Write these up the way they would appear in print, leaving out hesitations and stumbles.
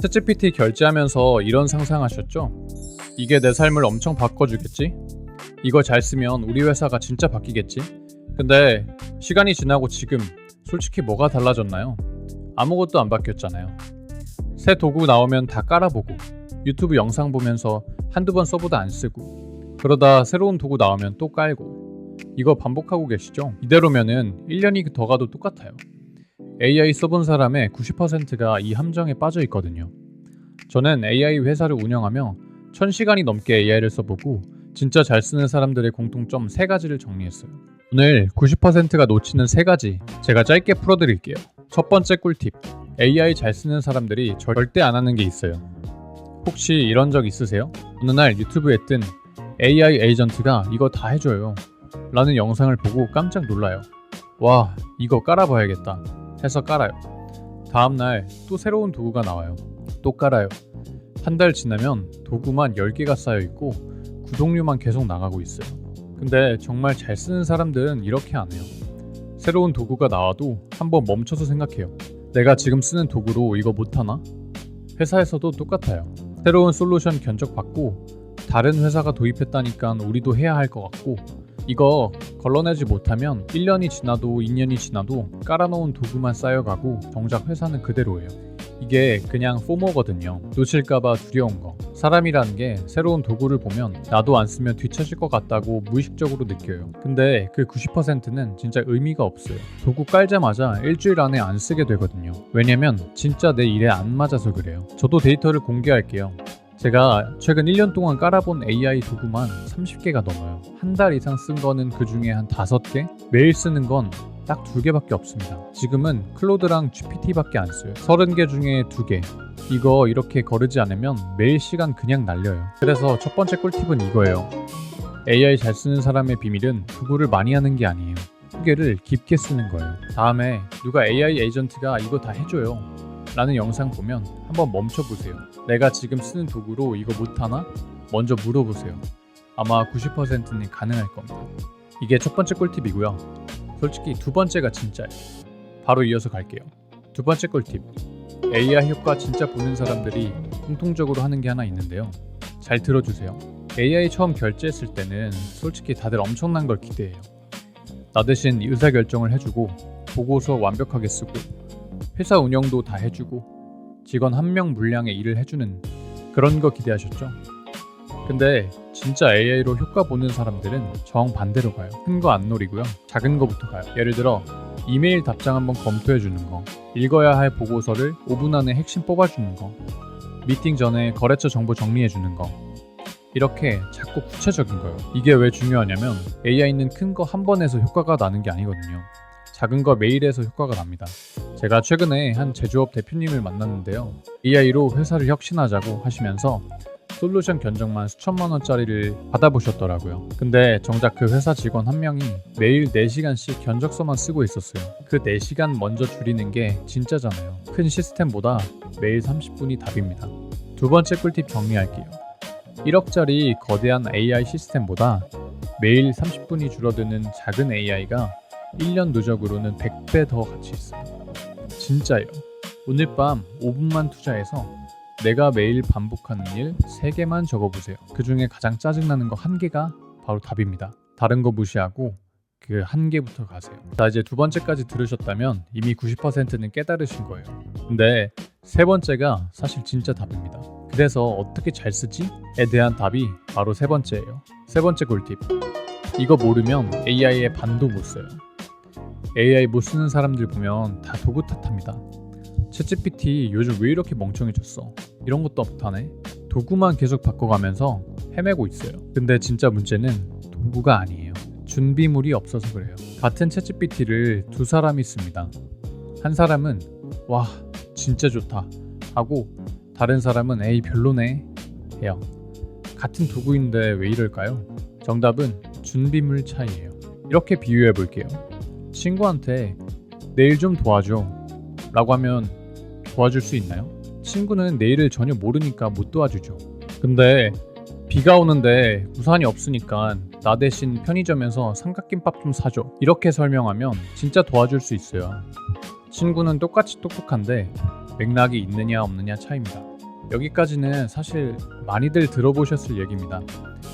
챗GPT 결제하면서 이런 상상하셨죠? 이게 내 삶을 엄청 바꿔주겠지? 이거 잘 쓰면 우리 회사가 진짜 바뀌겠지? 근데 시간이 지나고 지금 솔직히 뭐가 달라졌나요? 아무것도 안 바뀌었잖아요. 새 도구 나오면 다 깔아보고 유튜브 영상 보면서 한두 번 써보다 안 쓰고 그러다 새로운 도구 나오면 또 깔고 이거 반복하고 계시죠? 이대로면은 1년이 더 가도 똑같아요. AI 써본 사람의 90%가 이 함정에 빠져 있거든요. 저는 AI 회사를 운영하며 1000시간이 넘게 AI를 써보고 진짜 잘 쓰는 사람들의 공통점 3가지를 정리했어요. 오늘 90%가 놓치는 3가지 제가 짧게 풀어드릴게요. 첫 번째 꿀팁, AI 잘 쓰는 사람들이 절대 안 하는 게 있어요. 혹시 이런 적 있으세요? 어느 날 유튜브에 뜬 AI 에이전트가 이거 다 해줘요 라는 영상을 보고 깜짝 놀라요. 와, 이거 깔아봐야겠다 해서 깔아요. 다음날 또 새로운 도구가 나와요. 또 깔아요. 한 달 지나면 도구만 10개가 쌓여있고 구독료만 계속 나가고 있어요. 근데 정말 잘 쓰는 사람들은 이렇게 안 해요. 새로운 도구가 나와도 한번 멈춰서 생각해요. 내가 지금 쓰는 도구로 이거 못하나? 회사에서도 똑같아요. 새로운 솔루션 견적받고 다른 회사가 도입했다니까 우리도 해야 할 것 같고 이거 걸러내지 못하면 1년이 지나도 2년이 지나도 깔아놓은 도구만 쌓여가고 정작 회사는 그대로예요. 이게 그냥 포모거든요. 놓칠까봐 두려운 거. 사람이라는 게 새로운 도구를 보면 나도 안 쓰면 뒤처질 것 같다고 무의식적으로 느껴요. 근데 그 90%는 진짜 의미가 없어요. 도구 깔자마자 일주일 안에 안 쓰게 되거든요. 왜냐면 진짜 내 일에 안 맞아서 그래요. 저도 데이터를 공개할게요. 제가 최근 1년 동안 깔아본 AI 도구만 30개가 넘어요. 한 달 이상 쓴 거는 그 중에 한 5개? 매일 쓰는 건 딱 2개밖에 없습니다. 지금은 클로드랑 GPT밖에 안 써요. 30개 중에 2개. 이거 이렇게 거르지 않으면 매일 시간 그냥 날려요. 그래서 첫 번째 꿀팁은 이거예요. AI 잘 쓰는 사람의 비밀은 도구를 많이 하는 게 아니에요. 후계를 깊게 쓰는 거예요. 다음에 누가 AI 에이전트가 이거 다 해줘요 라는 영상 보면 한번 멈춰보세요. 내가 지금 쓰는 도구로 이거 못하나? 먼저 물어보세요. 아마 90%는 가능할 겁니다. 이게 첫 번째 꿀팁이고요. 솔직히 두 번째가 진짜예요. 바로 이어서 갈게요. 두 번째 꿀팁. AI 효과 진짜 보는 사람들이 공통적으로 하는 게 하나 있는데요. 잘 들어주세요. AI 처음 결제했을 때는 솔직히 다들 엄청난 걸 기대해요. 나 대신 의사결정을 해주고 보고서 완벽하게 쓰고 회사 운영도 다 해주고 직원 1명 물량의 일을 해주는 그런 거 기대하셨죠? 근데 진짜 AI로 효과 보는 사람들은 정반대로 가요. 큰 거 안 노리고요. 작은 거부터 가요. 예를 들어 이메일 답장 한번 검토해주는 거, 읽어야 할 보고서를 5분 안에 핵심 뽑아주는 거, 미팅 전에 거래처 정보 정리해주는 거, 이렇게 자꾸 구체적인 거예요. 이게 왜 중요하냐면 AI는 큰 거 한 번 해서 효과가 나는 게 아니거든요. 작은 거 매일 해서 효과가 납니다. 제가 최근에 한 제조업 대표님을 만났는데요. AI로 회사를 혁신하자고 하시면서 솔루션 견적만 수천만 원짜리를 받아보셨더라고요. 근데 정작 그 회사 직원 1명이 매일 4시간씩 견적서만 쓰고 있었어요. 그 4시간 먼저 줄이는 게 진짜잖아요. 큰 시스템보다 매일 30분이 답입니다. 두 번째 꿀팁 정리할게요. 1억짜리 거대한 AI 시스템보다 매일 30분이 줄어드는 작은 AI가 1년 누적으로는 100배 더 가치 있어요. 진짜예요. 오늘 밤 5분만 투자해서 내가 매일 반복하는 일 3개만 적어보세요. 그 중에 가장 짜증나는 거 1개가 바로 답입니다. 다른 거 무시하고 그 1개부터 가세요. 자, 이제 두 번째까지 들으셨다면 이미 90%는 깨달으신 거예요. 근데 세 번째가 사실 진짜 답입니다. 그래서 어떻게 잘 쓰지? 에 대한 답이 바로 세 번째예요. 세 번째 꿀팁. 이거 모르면 AI의 반도 못 써요. AI 못 쓰는 사람들 보면 다 도구 탓합니다. 챗GPT 요즘 왜 이렇게 멍청해졌어? 이런 것도 못하네? 도구만 계속 바꿔가면서 헤매고 있어요. 근데 진짜 문제는 도구가 아니에요. 준비물이 없어서 그래요. 같은 챗GPT를 두 사람이 씁니다. 한 사람은 와 진짜 좋다 하고 다른 사람은 에이 별로네 해요. 같은 도구인데 왜 이럴까요? 정답은 준비물 차이예요. 이렇게 비유해 볼게요. 친구한테 내일 좀 도와줘 라고 하면 도와줄 수 있나요? 친구는 내일을 전혀 모르니까 못 도와주죠. 근데 비가 오는데 우산이 없으니까 나 대신 편의점에서 삼각김밥 좀 사줘 이렇게 설명하면 진짜 도와줄 수 있어요. 친구는 똑같이 똑똑한데 맥락이 있느냐 없느냐 차이입니다. 여기까지는 사실 많이들 들어보셨을 얘기입니다.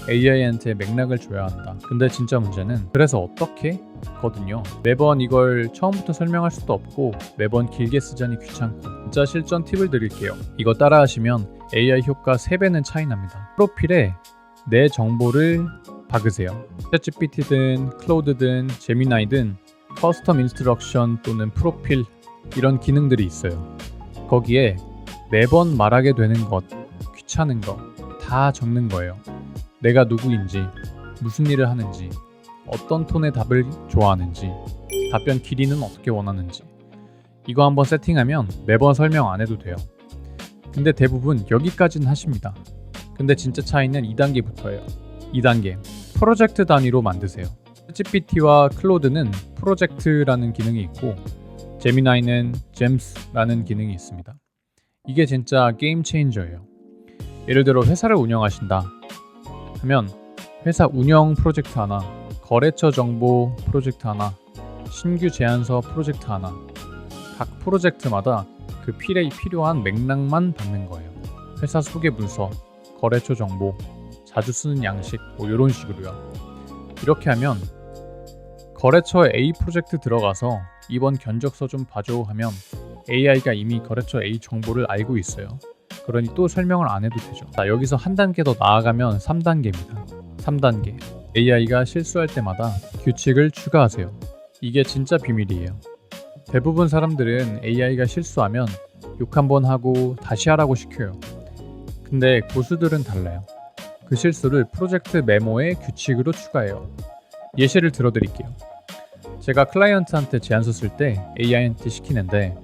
AI한테 맥락을 줘야 한다. 근데 진짜 문제는 그래서 어떻게? 거든요. 매번 이걸 처음부터 설명할 수도 없고 매번 길게 쓰자니 귀찮고 진짜 실전 팁을 드릴게요. 이거 따라하시면 AI 효과 3배는 차이 납니다. 프로필에 내 정보를 박으세요. 챗GPT든 클로드든 제미나이든 커스텀 인스트럭션 또는 프로필 이런 기능들이 있어요. 거기에 매번 말하게 되는 것, 귀찮은 거 다 적는 거예요. 내가 누구인지, 무슨 일을 하는지, 어떤 톤의 답을 좋아하는지, 답변 길이는 어떻게 원하는지 이거 한번 세팅하면 매번 설명 안 해도 돼요. 근데 대부분 여기까지는 하십니다. 근데 진짜 차이는 2단계부터예요. 2단계 프로젝트 단위로 만드세요. GPT와 클로드는 프로젝트라는 기능이 있고 제미나이는 잼스라는 기능이 있습니다. 이게 진짜 게임 체인저예요. 예를 들어 회사를 운영하신다 하면 회사 운영 프로젝트 하나, 거래처 정보 프로젝트 하나, 신규 제안서 프로젝트 하나 각 프로젝트마다 그 필요한 맥락만 받는 거예요. 회사 소개 문서, 거래처 정보, 자주 쓰는 양식 이런 식으로요. 이렇게 하면 거래처 A 프로젝트 들어가서 이번 견적서 좀 봐줘 하면 AI가 이미 거래처 A 정보를 알고 있어요. 그러니 또 설명을 안 해도 되죠. 자, 여기서 한 단계 더 나아가면 3단계입니다. 3단계 AI가 실수할 때마다 규칙을 추가하세요. 이게 진짜 비밀이에요. 대부분 사람들은 AI가 실수하면 욕 한번 하고 다시 하라고 시켜요. 근데 고수들은 달라요. 그 실수를 프로젝트 메모에 규칙으로 추가해요. 예시를 들어드릴게요. 제가 클라이언트한테 제안서 쓸 때 AI한테 시키는데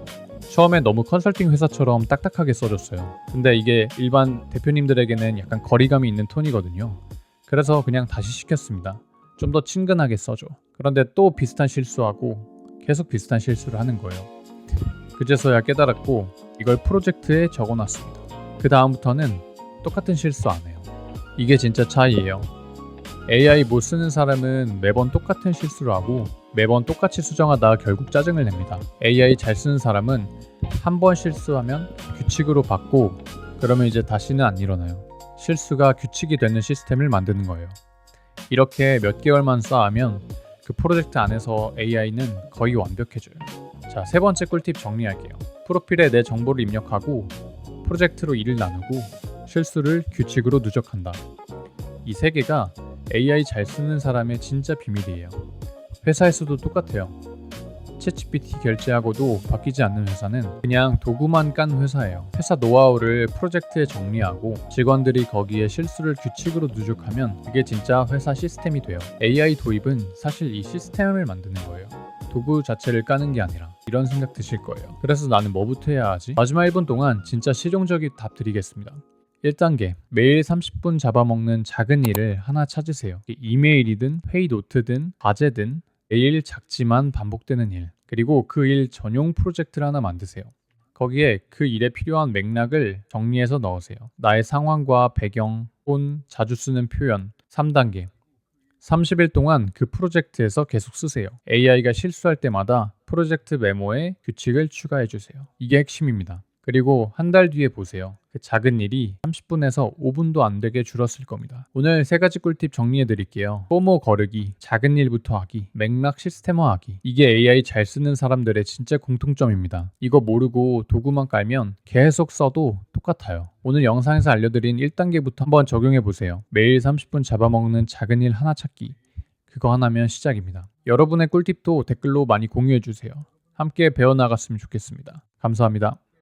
처음에 너무 컨설팅 회사처럼 딱딱하게 써줬어요. 근데 이게 일반 대표님들에게는 약간 거리감이 있는 톤이거든요. 그래서 그냥 다시 시켰습니다. 좀 더 친근하게 써줘. 그런데 또 비슷한 실수하고 계속 비슷한 실수를 하는 거예요. 그제서야 깨달았고 이걸 프로젝트에 적어놨습니다. 그 다음부터는 똑같은 실수 안 해요. 이게 진짜 차이예요. AI 못 쓰는 사람은 매번 똑같은 실수를 하고 매번 똑같이 수정하다 결국 짜증을 냅니다. AI 잘 쓰는 사람은 한 번 실수하면 규칙으로 바꾸고 그러면 이제 다시는 안 일어나요. 실수가 규칙이 되는 시스템을 만드는 거예요. 이렇게 몇 개월만 쌓으면 그 프로젝트 안에서 AI는 거의 완벽해져요. 자, 3번째 꿀팁 정리할게요. 프로필에 내 정보를 입력하고 프로젝트로 일을 나누고 실수를 규칙으로 누적한다. 이 3개가 AI 잘 쓰는 사람의 진짜 비밀이에요. 회사에서도 똑같아요. 챗GPT 결제하고도 바뀌지 않는 회사는 그냥 도구만 깐 회사예요. 회사 노하우를 프로젝트에 정리하고 직원들이 거기에 실수를 규칙으로 누적하면 그게 진짜 회사 시스템이 돼요. AI 도입은 사실 이 시스템을 만드는 거예요. 도구 자체를 까는 게 아니라. 이런 생각 드실 거예요. 그래서 나는 뭐부터 해야 하지? 마지막 1분 동안 진짜 실용적인 답 드리겠습니다. 1단계, 매일 30분 잡아먹는 작은 일을 하나 찾으세요. 이메일이든 회의 노트든 과제든 매일 작지만 반복되는 일, 그리고 그 일 전용 프로젝트를 하나 만드세요. 거기에 그 일에 필요한 맥락을 정리해서 넣으세요. 나의 상황과 배경, 톤, 자주 쓰는 표현. 3단계, 30일 동안 그 프로젝트에서 계속 쓰세요. AI가 실수할 때마다 프로젝트 메모에 규칙을 추가해 주세요. 이게 핵심입니다. 그리고 한 달 뒤에 보세요. 그 작은 일이 30분에서 5분도 안 되게 줄었을 겁니다. 오늘 3가지 꿀팁 정리해 드릴게요. 포모 거르기, 작은 일부터 하기, 맥락 시스템화하기. 이게 AI 잘 쓰는 사람들의 진짜 공통점입니다. 이거 모르고 도구만 깔면 계속 써도 똑같아요. 오늘 영상에서 알려드린 1단계부터 한번 적용해 보세요. 매일 30분 잡아먹는 작은 일 하나 찾기. 그거 하나면 시작입니다. 여러분의 꿀팁도 댓글로 많이 공유해 주세요. 함께 배워나갔으면 좋겠습니다. 감사합니다.